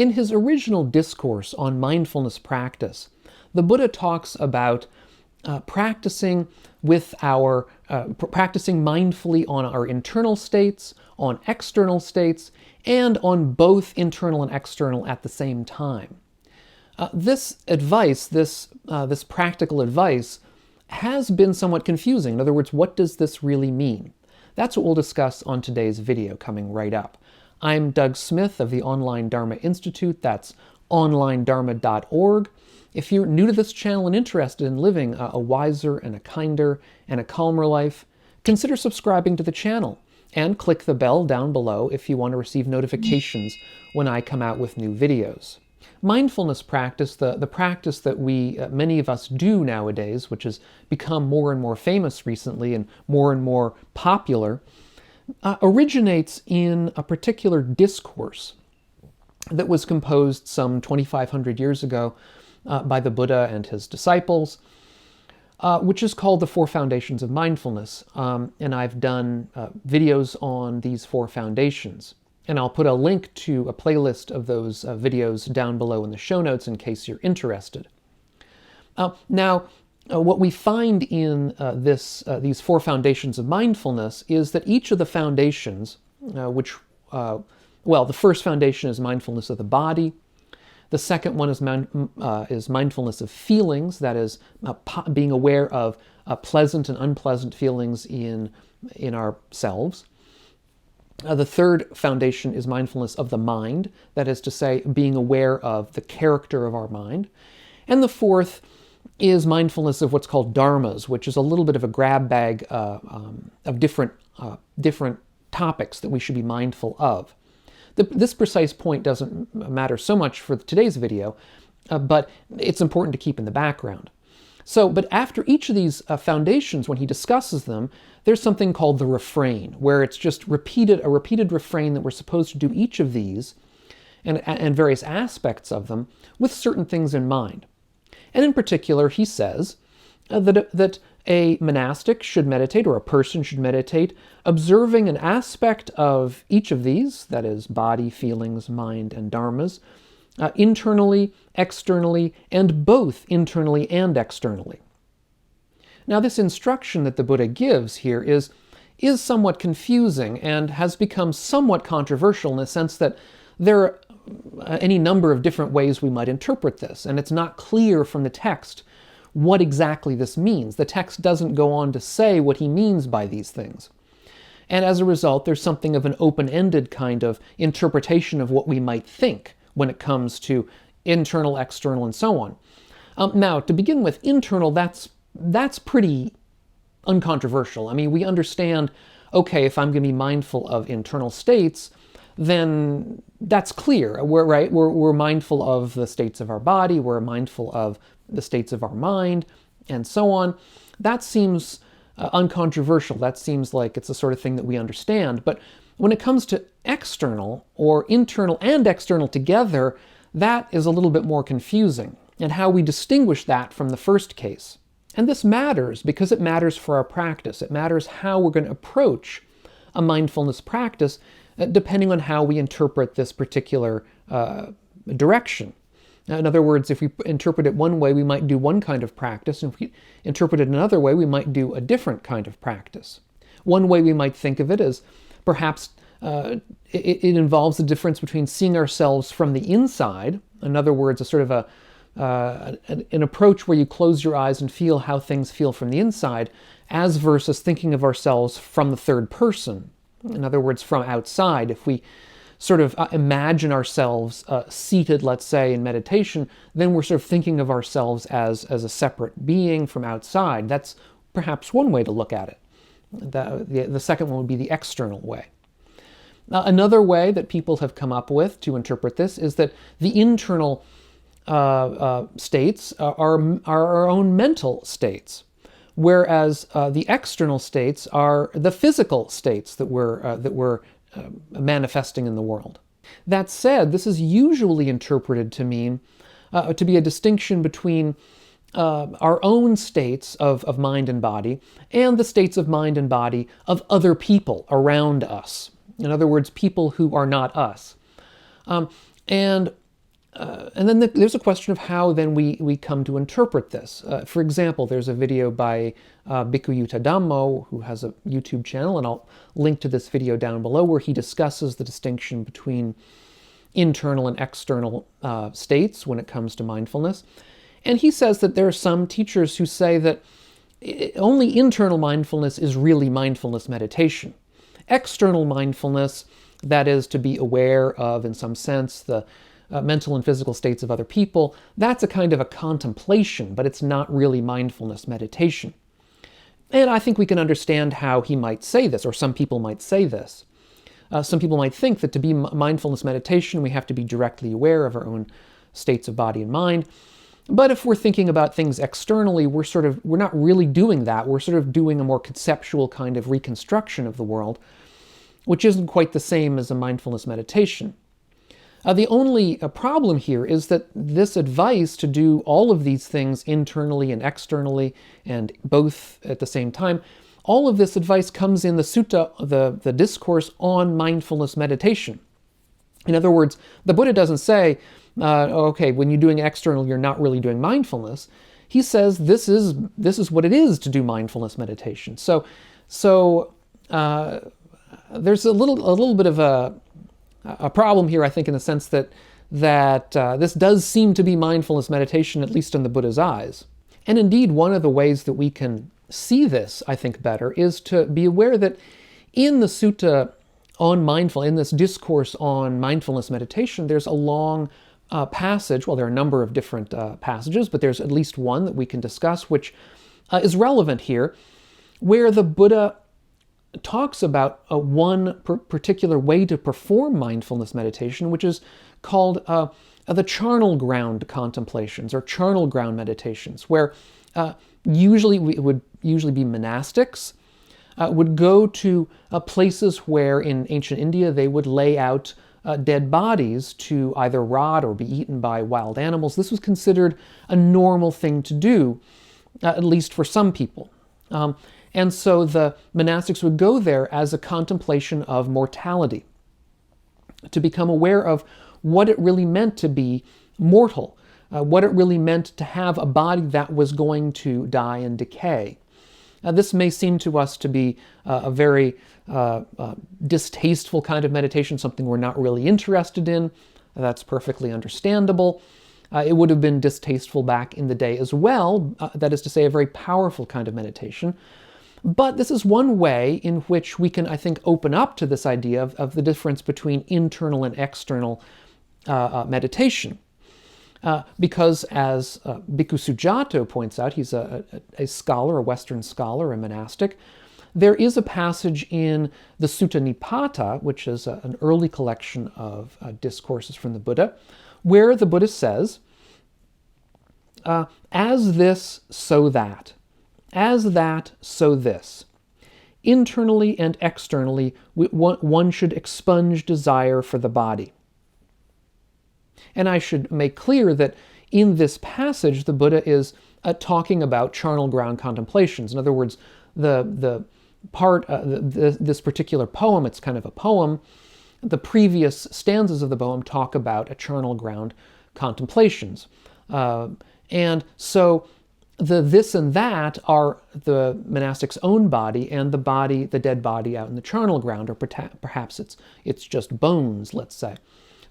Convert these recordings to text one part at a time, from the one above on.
In his original discourse on mindfulness practice, the Buddha talks about practicing mindfully on our internal states, on external states, and on both internal and external at the same time. This advice, this practical advice, has been somewhat confusing. In other words, what does this really mean? That's what we'll discuss on today's video coming right up. I'm Doug Smith of the Online Dharma Institute. That's onlinedharma.org. If you're new to this channel and interested in living a wiser and a kinder and a calmer life, consider subscribing to the channel and click the bell down below if you want to receive notifications when I come out with new videos. Mindfulness practice, the practice that many of us do nowadays, which has become more and more famous recently and more popular, originates in a particular discourse that was composed some 2,500 years ago by the Buddha and his disciples, which is called the Four Foundations of Mindfulness. And I've done videos on these four foundations. And I'll put a link to a playlist of those videos down below in the show notes in case you're interested. Now, what we find in these four foundations of mindfulness is that each of the foundations, the first foundation is mindfulness of the body. The second one is mindfulness of feelings, that is, being aware of pleasant and unpleasant feelings in ourselves. The third foundation is mindfulness of the mind, that is to say, being aware of the character of our mind. And the fourth is mindfulness of what's called dharmas, which is a little bit of a grab bag of different topics that we should be mindful of. This precise point doesn't matter so much for today's video, but it's important to keep in the background. But after each of these foundations, when he discusses them, there's something called the refrain, where it's just a repeated refrain that we're supposed to do each of these and various aspects of them with certain things in mind. And in particular, he says that a monastic should meditate, or a person should meditate, observing an aspect of each of these, that is, body, feelings, mind, and dharmas, internally, externally, and both internally and externally. Now, this instruction that the Buddha gives here is somewhat confusing and has become somewhat controversial in the sense that there are any number of different ways we might interpret this, and it's not clear from the text what exactly this means. The text doesn't go on to say what he means by these things. And as a result, there's something of an open-ended kind of interpretation of what we might think when it comes to internal, external, and so on. Now, to begin with, internal, that's pretty uncontroversial. I mean, we understand, okay, if I'm going to be mindful of internal states, then that's clear. We're mindful of the states of our body, we're mindful of the states of our mind, and so on. That seems uncontroversial. That seems like it's the sort of thing that we understand. But when it comes to external, or internal and external together, that is a little bit more confusing, and how we distinguish that from the first case. And this matters because it matters for our practice. It matters how we're going to approach a mindfulness practice depending on how we interpret this particular direction. In other words, if we interpret it one way, we might do one kind of practice, and if we interpret it another way, we might do a different kind of practice. One way we might think of it is perhaps it involves the difference between seeing ourselves from the inside, in other words, a sort of an approach where you close your eyes and feel how things feel from the inside, as versus thinking of ourselves from the third person. In other words, from outside. If we sort of imagine ourselves seated, let's say, in meditation, then we're sort of thinking of ourselves as a separate being from outside. That's perhaps one way to look at it. The second one would be the external way. Now, another way that people have come up with to interpret this is that the internal states are our own mental states, whereas the external states are the physical states that we're manifesting in the world. That said, this is usually interpreted to mean to be a distinction between our own states of mind and body and the states of mind and body of other people around us. In other words, people who are not us. And And then there's a question of how then we come to interpret this. For example, there's a video by Bhikkhu Yuta Dhammo, who has a YouTube channel, and I'll link to this video down below, where he discusses the distinction between internal and external states when it comes to mindfulness. And he says that there are some teachers who say that only internal mindfulness is really mindfulness meditation. External mindfulness, that is to be aware of, in some sense, the mental and physical states of other people, that's a kind of a contemplation, but it's not really mindfulness meditation. And I think we can understand how he might say this, or some people might say this. Some people might think that to be mindfulness meditation, we have to be directly aware of our own states of body and mind. But if we're thinking about things externally, we're not really doing that. We're sort of doing a more conceptual kind of reconstruction of the world, which isn't quite the same as a mindfulness meditation. The only problem here is that this advice to do all of these things internally and externally, and both at the same time, all of this advice comes in the sutta, the discourse on mindfulness meditation. In other words, the Buddha doesn't say, okay, when you're doing external, you're not really doing mindfulness. He says this is what it is to do mindfulness meditation. So there's a little bit of a problem here, I think, in the sense that this does seem to be mindfulness meditation, at least in the Buddha's eyes. And indeed, one of the ways that we can see this, I think, better is to be aware that in the sutta on in this discourse on mindfulness meditation, there's a long passage. Well, there are a number of different passages, but there's at least one that we can discuss, which is relevant here, where the Buddha talks about one particular way to perform mindfulness meditation, which is called the charnel ground contemplations, or charnel ground meditations, where usually it would usually be monastics, would go to places where in ancient India they would lay out dead bodies to either rot or be eaten by wild animals. This was considered a normal thing to do, at least for some people. And so the monastics would go there as a contemplation of mortality, to become aware of what it really meant to be mortal, what it really meant to have a body that was going to die and decay. This may seem to us to be a very distasteful kind of meditation, something we're not really interested in. That's perfectly understandable. It would have been distasteful back in the day as well, that is to say, a very powerful kind of meditation. But this is one way in which we can, I think, open up to this idea of the difference between internal and external meditation. Because as Bhikkhu Sujato points out, he's a scholar, a Western scholar, a monastic, there is a passage in the Sutta Nipata, which is an early collection of discourses from the Buddha, where the Buddha says, as this, so that. As that, so this. Internally and externally, one should expunge desire for the body. And I should make clear that in this passage, the Buddha is talking about charnel ground contemplations. In other words, the part, this particular poem, it's kind of a poem, the previous stanzas of the poem talk about a charnel ground contemplations. And so the this and that are the monastic's own body and the dead body out in the charnel ground, or perhaps it's just bones, let's say.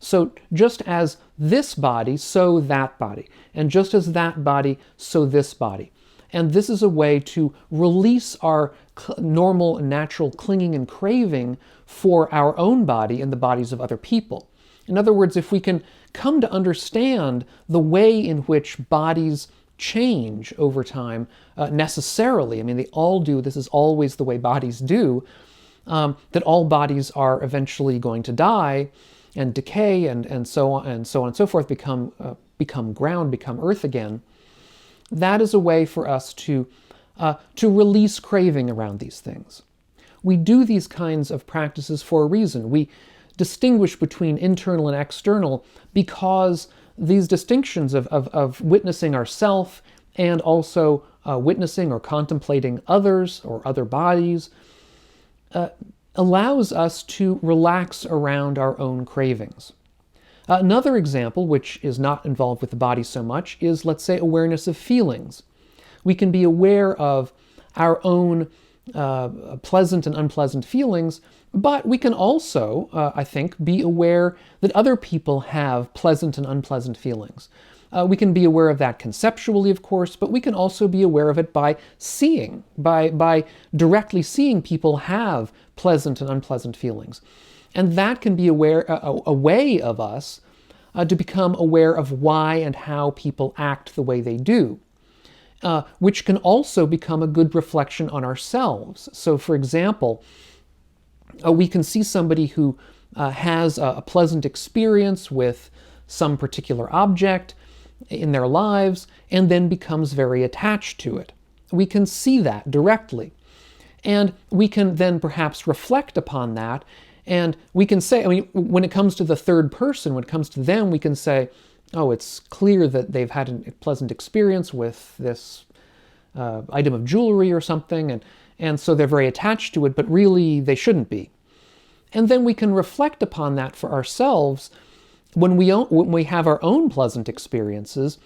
So just as this body, so that body. And just as that body, so this body. And this is a way to release our normal, natural clinging and craving for our own body and the bodies of other people. In other words, if we can come to understand the way in which bodies change over time necessarily, I mean, they all do, this is always the way bodies do, that all bodies are eventually going to die and decay and so on and so on and so forth, become ground, become earth again. That is a way for us to release craving around these things. We do these kinds of practices for a reason. We distinguish between internal and external because these distinctions of witnessing ourself and also witnessing or contemplating others or other bodies allows us to relax around our own cravings. Another example, which is not involved with the body so much, is, let's say, awareness of feelings. We can be aware of our own pleasant and unpleasant feelings, but we can also, I think, be aware that other people have pleasant and unpleasant feelings. We can be aware of that conceptually, of course, but we can also be aware of it by seeing, by directly seeing people have pleasant and unpleasant feelings. And that can be a way of us to become aware of why and how people act the way they do, which can also become a good reflection on ourselves. So, for example, we can see somebody who has a pleasant experience with some particular object in their lives and then becomes very attached to it. We can see that directly. And we can then perhaps reflect upon that, and we can say, when it comes to the third person, when it comes to them, we can say, oh, it's clear that they've had a pleasant experience with this item of jewelry or something, and so they're very attached to it, but really they shouldn't be. And then we can reflect upon that for ourselves when we have our own pleasant experiences.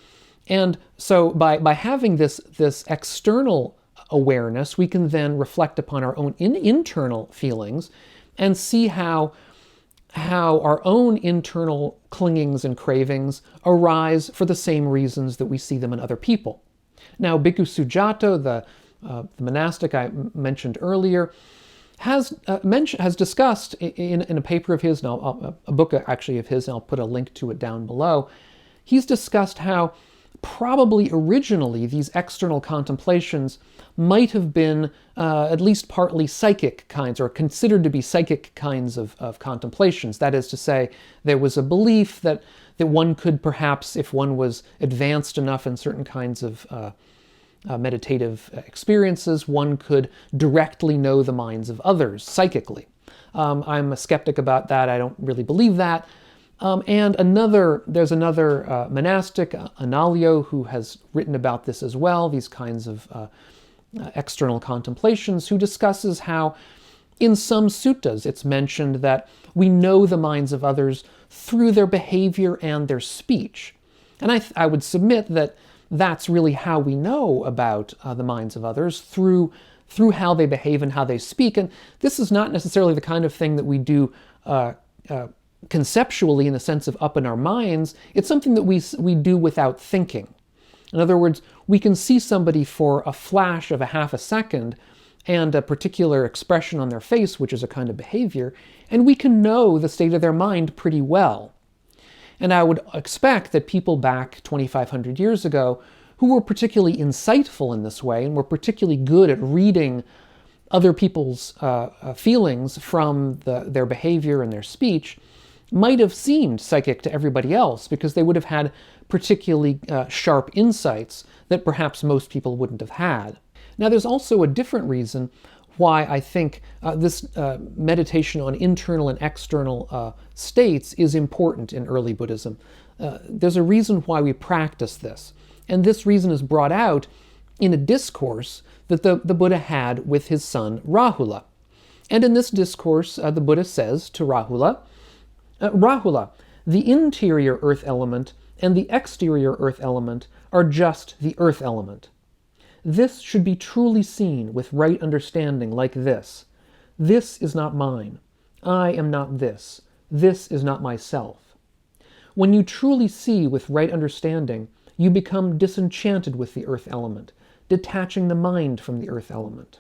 And so by having this external awareness, we can then reflect upon our own internal feelings and see how our own internal clingings and cravings arise for the same reasons that we see them in other people. Now, Bhikkhu Sujato, the monastic I mentioned earlier, has discussed in a paper of his, and a book actually of his, and I'll put a link to it down below. He's discussed how probably originally these external contemplations might have been at least partly psychic kinds, or considered to be psychic kinds of contemplations. That is to say, there was a belief that one could perhaps, if one was advanced enough in certain kinds of meditative experiences, one could directly know the minds of others psychically. I'm a skeptic about that. I don't really believe that. And there's another monastic, Analio, who has written about this as well, these kinds of external contemplations, who discusses how in some suttas it's mentioned that we know the minds of others through their behavior and their speech. And I would submit that that's really how we know about the minds of others, through how they behave and how they speak. And this is not necessarily the kind of thing that we do conceptually in the sense of up in our minds. It's something that we do without thinking. In other words, we can see somebody for a flash of a half a second and a particular expression on their face, which is a kind of behavior, and we can know the state of their mind pretty well. And I would expect that people back 2,500 years ago who were particularly insightful in this way and were particularly good at reading other people's feelings from their behavior and their speech might have seemed psychic to everybody else, because they would have had particularly sharp insights that perhaps most people wouldn't have had. Now, there's also a different reason why I think this meditation on internal and external states is important in early Buddhism. There's a reason why we practice this, and this reason is brought out in a discourse that the Buddha had with his son Rahula. And in this discourse, the Buddha says to Rahula, Rahula, the interior earth element and the exterior earth element are just the earth element. This should be truly seen with right understanding like this. This is not mine. I am not this. This is not myself. When you truly see with right understanding, you become disenchanted with the earth element, detaching the mind from the earth element.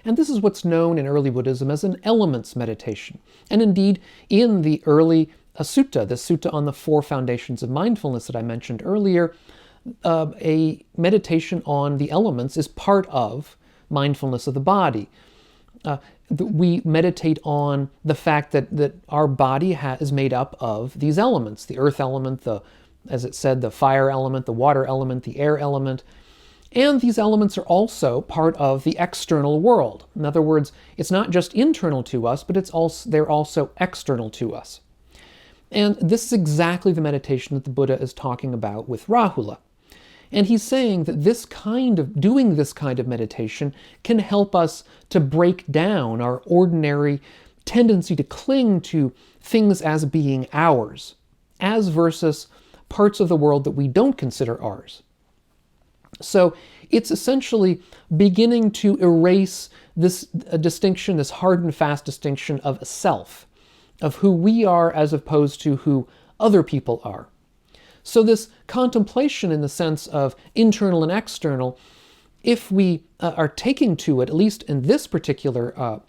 And this is what's known in early Buddhism as an elements meditation. And indeed, in the early sutta, the sutta on the 4 foundations of mindfulness that I mentioned earlier, a meditation on the elements is part of mindfulness of the body. We meditate on the fact that our body is made up of these elements: the earth element, as it said, the fire element, the water element, the air element. And these elements are also part of the external world. In other words, it's not just internal to us, but they're also external to us. And this is exactly the meditation that the Buddha is talking about with Rahula. And he's saying that doing this kind of meditation can help us to break down our ordinary tendency to cling to things as being ours, as versus parts of the world that we don't consider ours. So it's essentially beginning to erase this distinction, this hard and fast distinction of a self, of who we are as opposed to who other people are. So this contemplation in the sense of internal and external, if we are taking to it, at least in this particular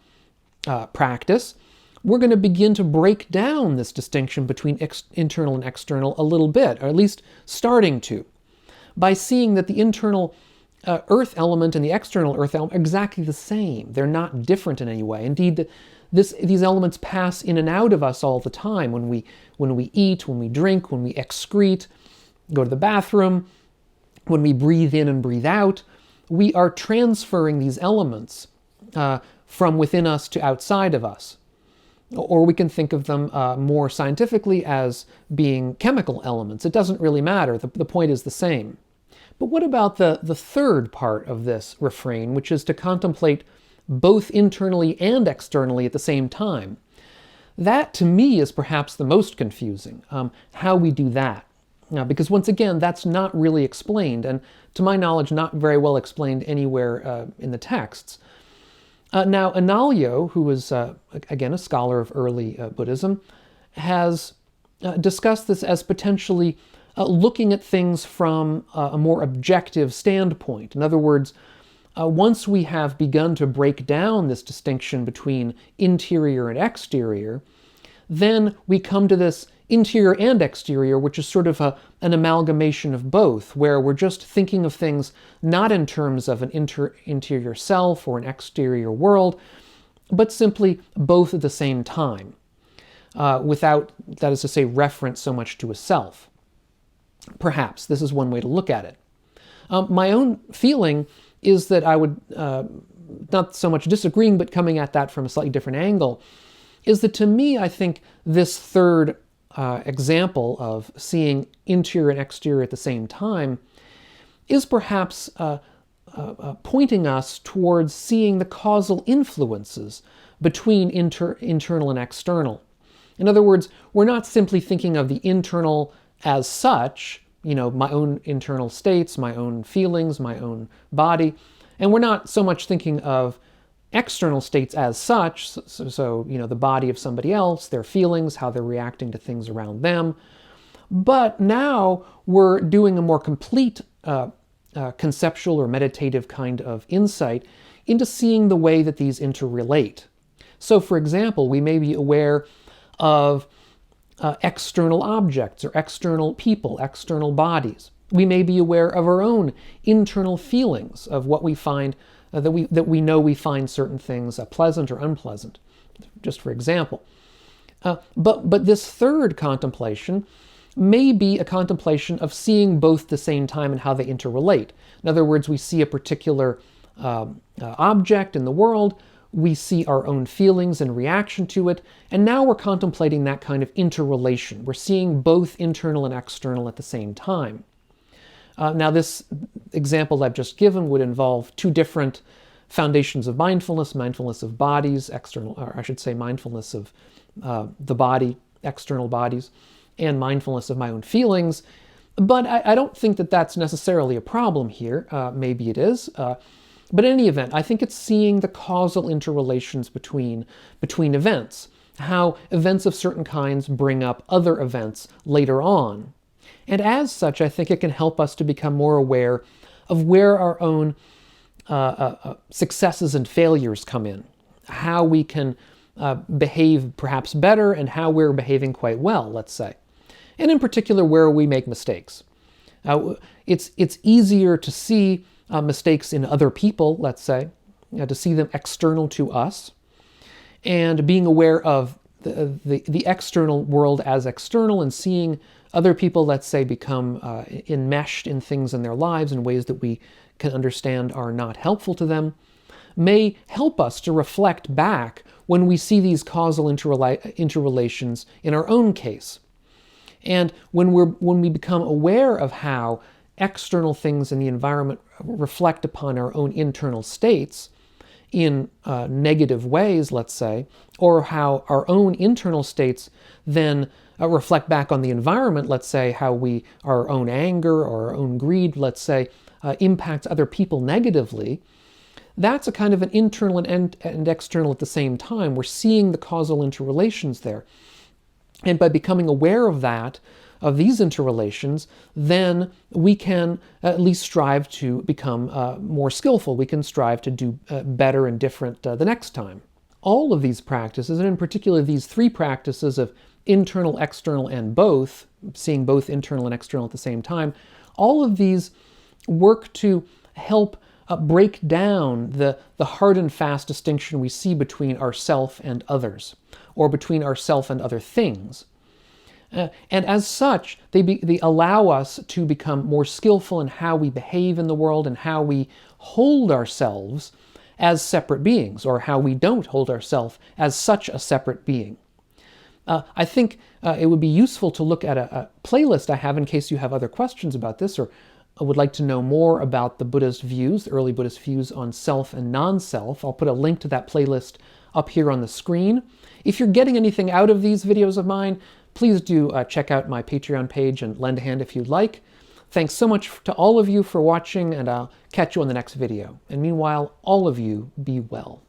practice, we're going to begin to break down this distinction between internal and external a little bit, or at least starting to, by seeing that the internal earth element and the external earth element are exactly the same. They're not different in any way. Indeed, these elements pass in and out of us all the time when we eat, when we drink, when we excrete, go to the bathroom, when we breathe in and breathe out. We are transferring these elements from within us to outside of us. Or we can think of them more scientifically as being chemical elements. It doesn't really matter. The point is the same. But what about the third part of this refrain, which is to contemplate both internally and externally at the same time? That, to me, is perhaps the most confusing, how we do that. Because once again, that's not really explained, and to my knowledge, not very well explained anywhere in the texts. Now, Analayo, who is, again, a scholar of early Buddhism, has discussed this as potentially looking at things from a more objective standpoint. In other words, once we have begun to break down this distinction between interior and exterior, then we come to this interior and exterior, which is sort of an amalgamation of both, where we're just thinking of things not in terms of an interior self or an exterior world, but simply both at the same time, without, that is to say, reference so much to a self. Perhaps this is one way to look at it. My own feeling is that I would, not so much disagreeing, but coming at that from a slightly different angle, is that to me, I think this third example of seeing interior and exterior at the same time is perhaps pointing us towards seeing the causal influences between internal and external. In other words, we're not simply thinking of the internal as such, my own internal states, my own feelings, my own body, and we're not so much thinking of external states as such, so the body of somebody else, their feelings, how they're reacting to things around them. But now we're doing a more complete conceptual or meditative kind of insight into seeing the way that these interrelate. So, for example, we may be aware of external objects or external people, external bodies. We may be aware of our own internal feelings of what we find, that we know we find certain things pleasant or unpleasant, just for example. But this third contemplation may be a contemplation of seeing both at the same time and how they interrelate. In other words, we see a particular object in the world, we see our own feelings in reaction to it, and now we're contemplating that kind of interrelation. We're seeing both internal and external at the same time. Now, this example I've just given would involve two different foundations of mindfulness: mindfulness of bodies, mindfulness of the body, external bodies, and mindfulness of my own feelings. But I don't think that that's necessarily a problem here. Maybe it is. But in any event, I think it's seeing the causal interrelations between events, how events of certain kinds bring up other events later on. And as such, I think it can help us to become more aware of where our own successes and failures come in, how we can behave perhaps better and how we're behaving quite well, let's say. And in particular, where we make mistakes. It's easier to see mistakes in other people, let's say, to see them external to us, and being aware of the external world as external and seeing other people, let's say, become enmeshed in things in their lives in ways that we can understand are not helpful to them, may help us to reflect back when we see these causal interrelations in our own case. And when we become aware of how external things in the environment reflect upon our own internal states, in negative ways, let's say, or how our own internal states then reflect back on the environment, let's say, how our own anger or our own greed, let's say, impacts other people negatively, that's a kind of an internal and external at the same time. We're seeing the causal interrelations there. And by becoming aware of that, of these interrelations, then we can at least strive to become more skillful. We can strive to do better and different the next time. All of these practices, and in particular these three practices of internal, external, and both, seeing both internal and external at the same time, all of these work to help break down the hard and fast distinction we see between ourself and others, or between ourself and other things. And as such, they allow us to become more skillful in how we behave in the world and how we hold ourselves as separate beings, or how we don't hold ourselves as such a separate being. I think it would be useful to look at a playlist I have in case you have other questions about this, or would like to know more about the Buddhist views, the early Buddhist views on self and non-self. I'll put a link to that playlist up here on the screen. If you're getting anything out of these videos of mine, please do check out my Patreon page and lend a hand if you'd like. Thanks so much to all of you for watching, and I'll catch you on the next video. And meanwhile, all of you be well.